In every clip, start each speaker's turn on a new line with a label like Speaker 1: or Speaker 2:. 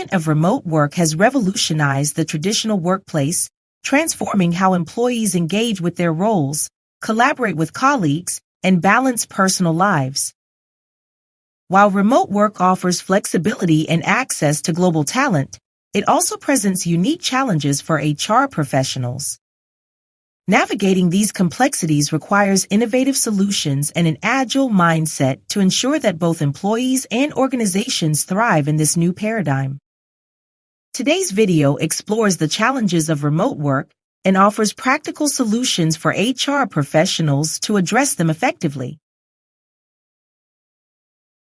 Speaker 1: advent of remote work has revolutionized the traditional workplace, transforming how employees engage with their roles, collaborate with colleagues, and balance personal lives. While remote work offers flexibility and access to global talent, it also presents unique challenges for HR professionals. Navigating these complexities requires innovative solutions and an agile mindset to ensure that both employees and organizations thrive in this new paradigm. Today's video explores the challenges of remote work and offers practical solutions for HR professionals to address them effectively.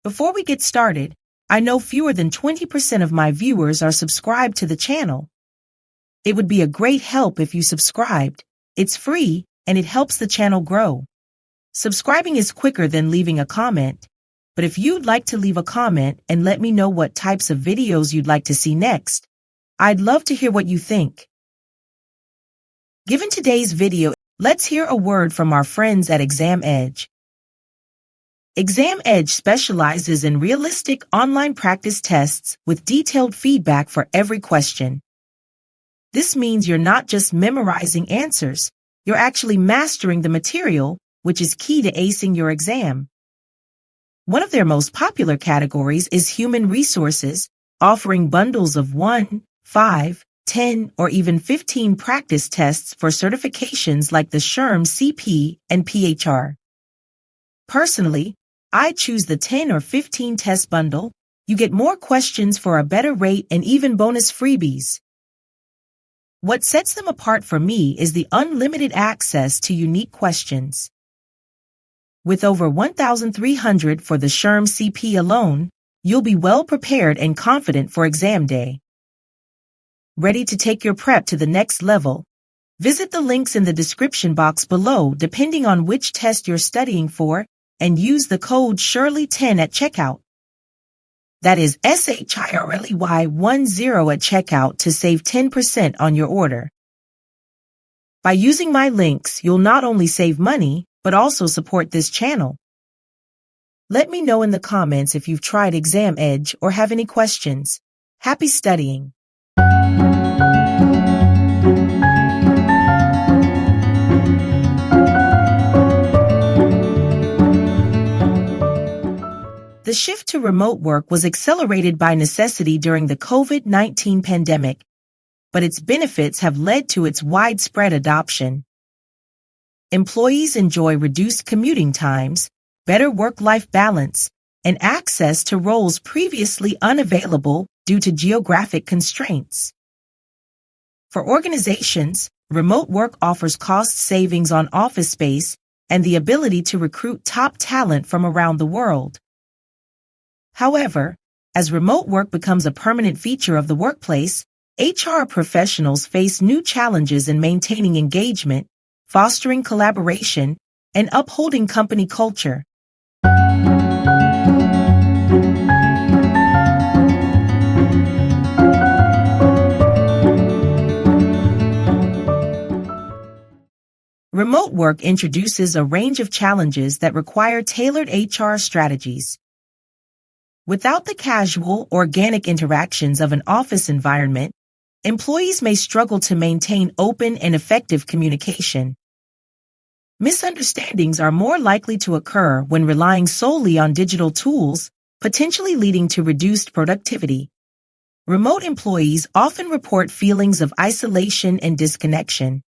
Speaker 1: Before we get started, I know fewer than 20% of my viewers are subscribed to the channel. It would be a great help if you subscribed. It's free, and it helps the channel grow. Subscribing is quicker than leaving a comment, but if you'd like to leave a comment and let me know what types of videos you'd like to see next, I'd love to hear what you think. Given today's video, let's hear a word from our friends at Exam Edge. Exam Edge specializes in realistic online practice tests with detailed feedback for every question. This means you're not just memorizing answers, you're actually mastering the material, which is key to acing your exam. One of their most popular categories is human resources, offering bundles of 1, 5, 10, or even 15 practice tests for certifications like the SHRM CP and PHR. Personally, I choose the 10 or 15 test bundle. You get more questions for a better rate and even bonus freebies. What sets them apart for me is the unlimited access to unique questions. With over 1,300 for the SHRM CP alone, you'll be well prepared and confident for exam day. Ready to take your prep to the next level? Visit the links in the description box below depending on which test you're studying for, and use the code SHIRLEY10 at checkout. That is SHIRLEY10 at checkout to save 10% on your order. By using my links, you'll not only save money, but also support this channel. Let me know in the comments if you've tried Exam Edge or have any questions. Happy studying! The shift to remote work was accelerated by necessity during the COVID-19 pandemic, but its benefits have led to its widespread adoption. Employees enjoy reduced commuting times, better work-life balance, and access to roles previously unavailable due to geographic constraints. For organizations, remote work offers cost savings on office space and the ability to recruit top talent from around the world. However, as remote work becomes a permanent feature of the workplace, HR professionals face new challenges in maintaining engagement, fostering collaboration, and upholding company culture. Remote work introduces a range of challenges that require tailored HR strategies. Without the casual, organic interactions of an office environment, employees may struggle to maintain open and effective communication. Misunderstandings are more likely to occur when relying solely on digital tools, potentially leading to reduced productivity. Remote employees often report feelings of isolation and disconnection.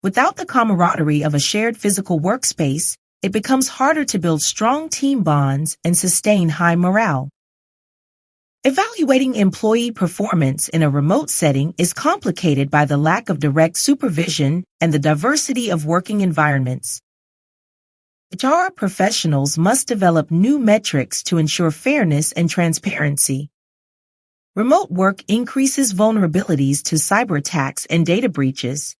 Speaker 1: Without the camaraderie of a shared physical workspace, it becomes harder to build strong team bonds and sustain high morale. Evaluating employee performance in a remote setting is complicated by the lack of direct supervision and the diversity of working environments. HR professionals must develop new metrics to ensure fairness and transparency. Remote work increases vulnerabilities to cyber attacks and data breaches.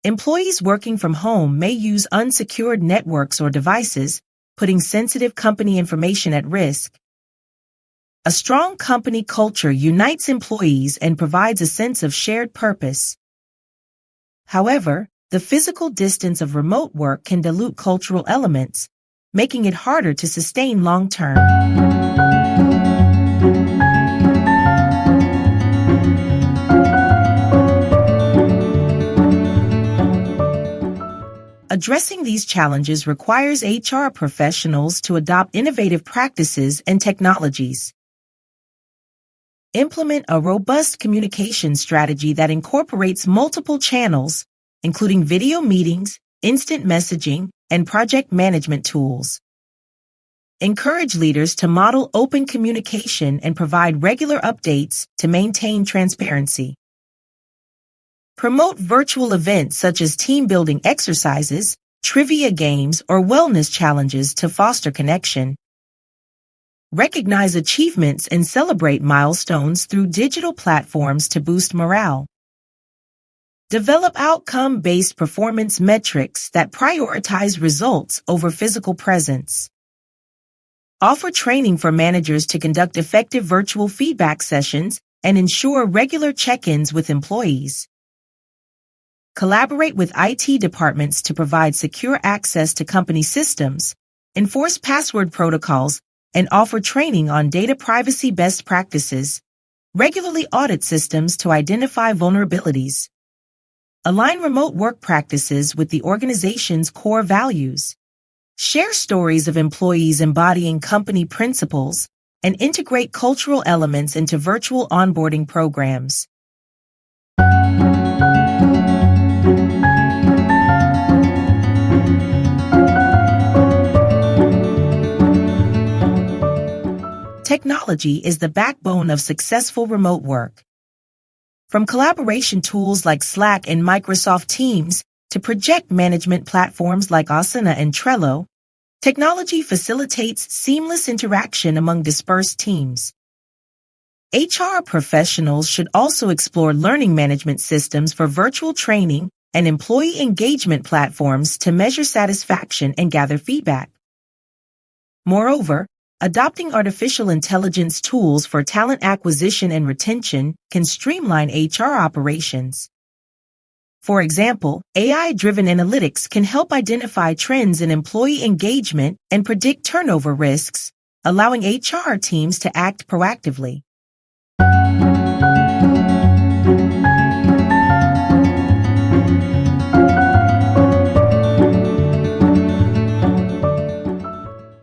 Speaker 1: Employees working from home may use unsecured networks or devices, putting sensitive company information at risk. A strong company culture unites employees and provides a sense of shared purpose. However, the physical distance of remote work can dilute cultural elements, making it harder to sustain long-term. Addressing these challenges requires HR professionals to adopt innovative practices and technologies. Implement a robust communication strategy that incorporates multiple channels, including video meetings, instant messaging, and project management tools. Encourage leaders to model open communication and provide regular updates to maintain transparency. Promote virtual events such as team-building exercises, trivia games, or wellness challenges to foster connection. Recognize achievements and celebrate milestones through digital platforms to boost morale. Develop outcome-based performance metrics that prioritize results over physical presence. Offer training for managers to conduct effective virtual feedback sessions and ensure regular check-ins with employees. Collaborate with IT departments to provide secure access to company systems, enforce password protocols, and offer training on data privacy best practices. Regularly audit systems to identify vulnerabilities. Align remote work practices with the organization's core values. Share stories of employees embodying company principles and integrate cultural elements into virtual onboarding programs. Technology is the backbone of successful remote work. From collaboration tools like Slack and Microsoft Teams to project management platforms like Asana and Trello, technology facilitates seamless interaction among dispersed teams. HR professionals should also explore learning management systems for virtual training and employee engagement platforms to measure satisfaction and gather feedback. Moreover, adopting artificial intelligence tools for talent acquisition and retention can streamline HR operations. For example, AI-driven analytics can help identify trends in employee engagement and predict turnover risks, allowing HR teams to act proactively.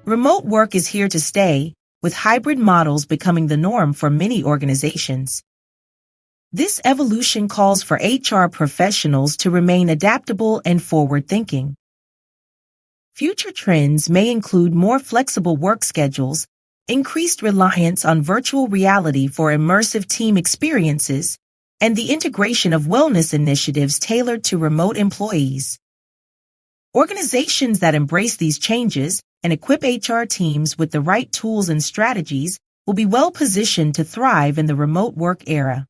Speaker 1: Remote work is here to stay, with hybrid models becoming the norm for many organizations. This evolution calls for HR professionals to remain adaptable and forward-thinking. Future trends may include more flexible work schedules, increased reliance on virtual reality for immersive team experiences, and the integration of wellness initiatives tailored to remote employees. Organizations that embrace these changes and equip HR teams with the right tools and strategies will be well positioned to thrive in the remote work era.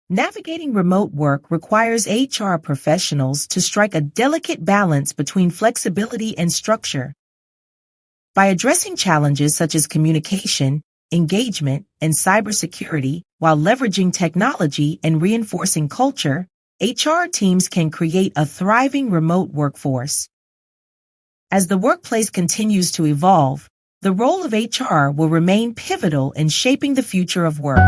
Speaker 1: Navigating remote work requires HR professionals to strike a delicate balance between flexibility and structure. By addressing challenges such as communication, engagement, and cybersecurity while leveraging technology and reinforcing culture, HR teams can create a thriving remote workforce. As the workplace continues to evolve, the role of HR will remain pivotal in shaping the future of work.